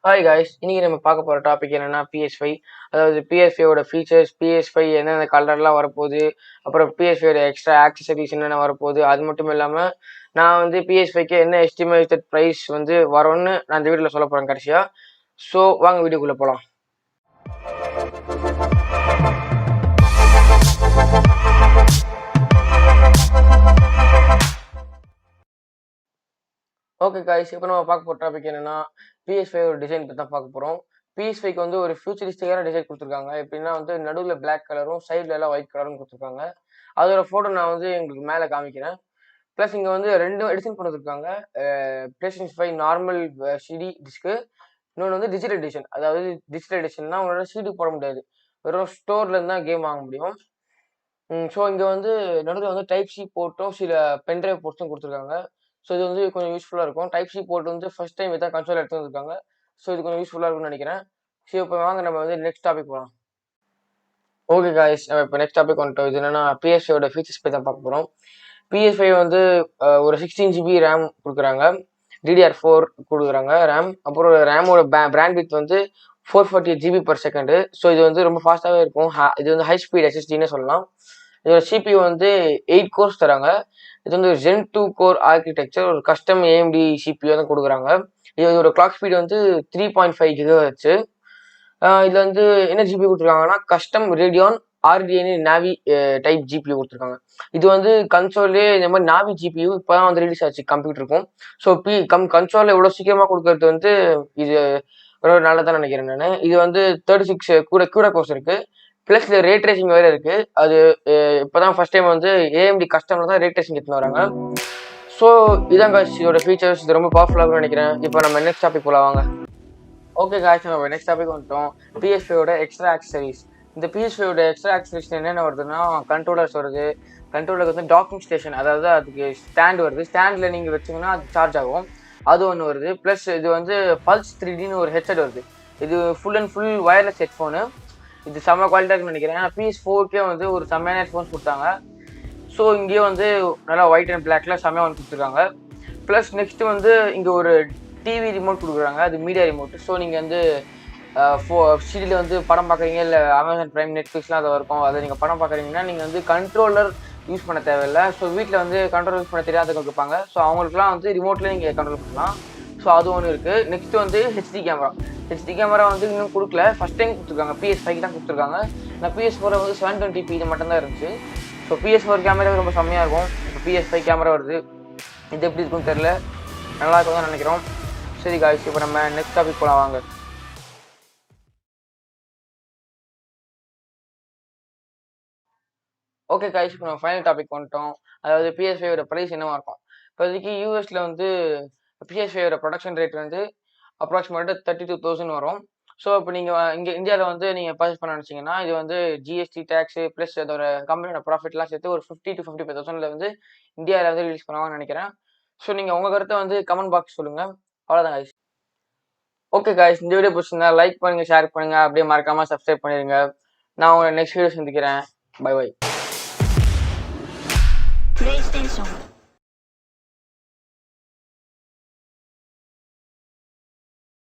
Hi guys, இன்னைக்கு நம்ம பார்க்க போகிற டாபிக் என்னன்னா PS5. அதாவது PS5ஓட ஃபீச்சர்ஸ், PS5 என்னென்ன கலர்லாம் வரப்போகுது, அப்புறம் PS5ஓட எக்ஸ்ட்ரா ஆக்சசரிஸ் என்னென்ன வரப்போகுது. அது மட்டும் இல்லாமல் நான் வந்து PS5க்கு என்ன எஸ்டிமேட்டட் ப்ரைஸ் வந்து வரும்னு நான் இந்த வீடியோவில் சொல்ல போகிறேன் கடைசியாக. ஸோ வாங்க வீடியோக்குள்ளே போகலாம். ஓகே காய்ஸ், இப்போ நம்ம பார்க்க போகிற டாபிக் என்னன்னா PS5 ஒரு டிசைன் பற்றி தான் பார்க்க போகிறோம். PS5க்கு வந்து ஒரு ஃபியூச்சரிஸ்டிக்கான டிசைன் கொடுத்துருக்காங்க. எப்படின்னா வந்து நடுவில் பிளாக் கலரும் சைடில் எல்லாம் ஒயிட் கலரும் கொடுத்துருக்காங்க. அதோட ஃபோட்டோ நான் வந்து எங்களுக்கு மேலே காமிக்கிறேன். ப்ளஸ் இங்கே வந்து 2 எடிஷன் கொடுத்துருக்காங்க. PlayStation 5 நார்மல் சிடி டிஸ்க்கு, இன்னொன்று வந்து டிஜிட்டல் எடிஷன். அதாவது டிஜிட்டல் எடிஷன்னா உங்களோட சிடி போட முடியாது, வெறும் ஸ்டோர்லேருந்து தான் கேம் வாங்க முடியும். ஸோ இங்கே வந்து நடுவில் வந்து டைப் சி போர்ட்டும் சில பென்ட்ரைவ் போர்ட்ஸும் கொடுத்துருக்காங்க. ஸோ இது வந்து கொஞ்சம் யூஸ்ஃபுல்லாக இருக்கும். டைப் சி போர்ட் வந்து ஃபர்ஸ்ட் டைம் இதான் கன்சோல் எடுத்து வந்திருக்காங்க. ஸோ இது கொஞ்சம் யூஸ்ஃபுல்லாக இருக்கும்னு நினைக்கிறேன். ஸோ இப்போ வாங்க நம்ம வந்து நெக்ஸ்ட் டாபிக் போகலாம். ஓகே காய்ஸ், நம்ம இப்போ நெக்ஸ்ட் டாபிக் வந்துட்டோம். இது என்னன்னா PS5ஓட ஃபீச்சர்ஸ் பற்றி தான் பார்க்க போகிறோம். PS5 வந்து ஒரு 16 GB ரேம் கொடுக்குறாங்க, DDR4 கொடுக்குறாங்க ரேம். அப்புறம் ரேமோட பிராண்ட் வித் வந்து 448 GB per second. ஸோ இது வந்து ரொம்ப ஃபாஸ்ட்டாகவே இருக்கும். இது வந்து ஹை ஸ்பீட் SSDன்னு சொல்லலாம். இதோட CPU வந்து 8 கோர்ஸ் தராங்க. இது வந்து Zen 2 கோர் ஆர்கிடெக்சர், ஒரு கஸ்டம் AMD CPU தான் கொடுக்குறாங்க. இதோட கிளாக் ஸ்பீட் வந்து 3.5 GHz. இதில் வந்து என்ன ஜிபி கொடுத்துருக்காங்கன்னா கஸ்டம் ரேடியான் RDNA நாவி டைப் ஜிபியூ கொடுத்துருக்காங்க. இது வந்து கன்சோல்லே இந்த மாதிரி நாவி ஜிபியூ இப்போ தான் வந்து ரிலீஸ் ஆச்சு கம்ப்யூட்டருக்கும். ஸோ கன்சோலில் எவ்வளோ சீக்கிரமாக கொடுக்கறது வந்து இது ரொம்ப நல்லதான் நினைக்கிறேன் நான். இது வந்து 36 கூட கோர்ஸ் இருக்குது. ப்ளஸ் இது ரே ட்ரேசிங் வேறு இருக்குது. அது இப்போ தான் ஃபஸ்ட் டைம் வந்து AMD கஸ்டமில் தான் ரே ட்ரேசிங் எடுத்துன்னு வராங்க. ஸோ இதாங்க இதோட ஃபீச்சர்ஸ். இது ரொம்ப பவர்ஃபுல்லாக நினைக்கிறேன். இப்போ நம்ம நெக்ஸ்ட் டாபிக் போல வாங்க. ஓகே காய்ஸ், நம்ம நெக்ஸ்ட் டாபிக் வந்துட்டோம். PS5ஓட எக்ஸ்ட்ரா ஆக்சசரிஸ். இந்த PS5ஓட எக்ஸ்ட்ரா ஆக்சசரிஸ் என்னென்ன வருதுன்னா கண்ட்ரோலர்ஸ் வருது. கண்ட்ரோலருக்கு வந்து டாக்கிங் ஸ்டேஷன், அதாவது அதுக்கு ஸ்டாண்ட் வருது. ஸ்டாண்டில் நீங்கள் வச்சிங்கன்னா அது சார்ஜ் ஆகும், அது ஒன்று வருது. ப்ளஸ் இது வந்து பல்ஸ் 3Dன்னு ஒரு ஹெட்செட் வருது. இது full and full wireless headphone. இது செம்ம குவாலிட்டியாக நினைக்கிறேன். ஏன்னா PS4க்கே வந்து ஒரு செம்மையான ஹெட்ஃபோன்ஸ் கொடுத்தாங்க. ஸோ இங்கேயே வந்து நல்லா ஒயிட் அண்ட் பிளாக்ல செம்மையாக வந்து கொடுத்துருக்காங்க. ப்ளஸ் நெக்ஸ்ட்டு வந்து இங்கே ஒரு டிவி ரிமோட் கொடுக்குறாங்க, அது மீடியா ரிமோட். ஸோ நீங்கள் வந்து சிடியில் வந்து படம் பார்க்குறீங்க, இல்லை அமேசான் ப்ரைம் நெட்ஃப்ளிக்ஸ்லாம் அதை இருக்கும், அதை நீங்கள் படம் பார்க்குறீங்கன்னா நீங்கள் வந்து கண்ட்ரோலர் யூஸ் பண்ண தேவையில்லை. ஸோ வீட்டில் வந்து கண்ட்ரோல் யூஸ் பண்ண தெரியாதவங்க இருப்பாங்க. ஸோ அவங்களுக்குலாம் வந்து ரிமோட்லேயே நீங்கள் கண்ட்ரோல் பண்ணலாம். ஸோ அது ஒன்று இருக்குது. நெக்ஸ்ட்டு வந்து ஹெச்டி கேமரா வந்து இன்னும் கொடுக்கல, ஃபஸ்ட் டைம் கொடுத்துருக்காங்க. PS5 தான் கொடுத்துருக்காங்க. நான் PS4 வந்து 720p இது மட்டும்தான் இருந்துச்சு. ஸோ PS4 கேமரா ரொம்ப செம்மையாக இருக்கும். இப்போ PS5 கேமரா வருது, இது எப்படி இருக்குன்னு தெரில, நல்லா இருக்கும் தான் நினைக்கிறோம். சரி காய்ஸ், இப்போ நம்ம நெக்ஸ்ட் டாபிக் போகலாம் வாங்க. ஓகே காய்ஸ், இப்போ நம்ம ஃபைனல் டாபிக் வந்துட்டோம். அதாவது PS5ஓட ப்ரைஸ் என்னவா இருக்கும். இப்போதைக்கு யூஎஸில் வந்து PS5ஓட ப்ரொடக்ஷன் ரேட் வந்து அப்ராக்சிமேட்டாக 32,000 வரும். ஸோ இப்போ நீங்கள் இங்கே இந்தியாவில் வந்து நீங்கள் பர்ச்சேஸ் பண்ண நினச்சிங்கன்னா இது வந்து GST டேக்ஸு ப்ளஸ் அதோட கம்பெனியோட ப்ராஃபிட்லாம் சேர்த்து ஒரு 50 to 55,000 வந்து இந்தியாவில் வந்து ரிலீஸ் பண்ணுவாங்கன்னு நினைக்கிறேன். ஸோ நீங்கள் உங்கள் கருத்தை வந்து கமெண்ட் பாக்ஸ் சொல்லுங்கள். அவ்வளோதான் காய்ஸ். ஓகே காய்ஸ், இந்த வீடியோ பிடிச்சிருந்தா லைக் பண்ணுங்கள், ஷேர் பண்ணுங்கள், அப்படியே மறக்காமல் சப்ஸ்கிரைப் பண்ணிடுங்க. நான் உங்களை நெக்ஸ்ட் வீடியோ சந்திக்கிறேன். Bye by.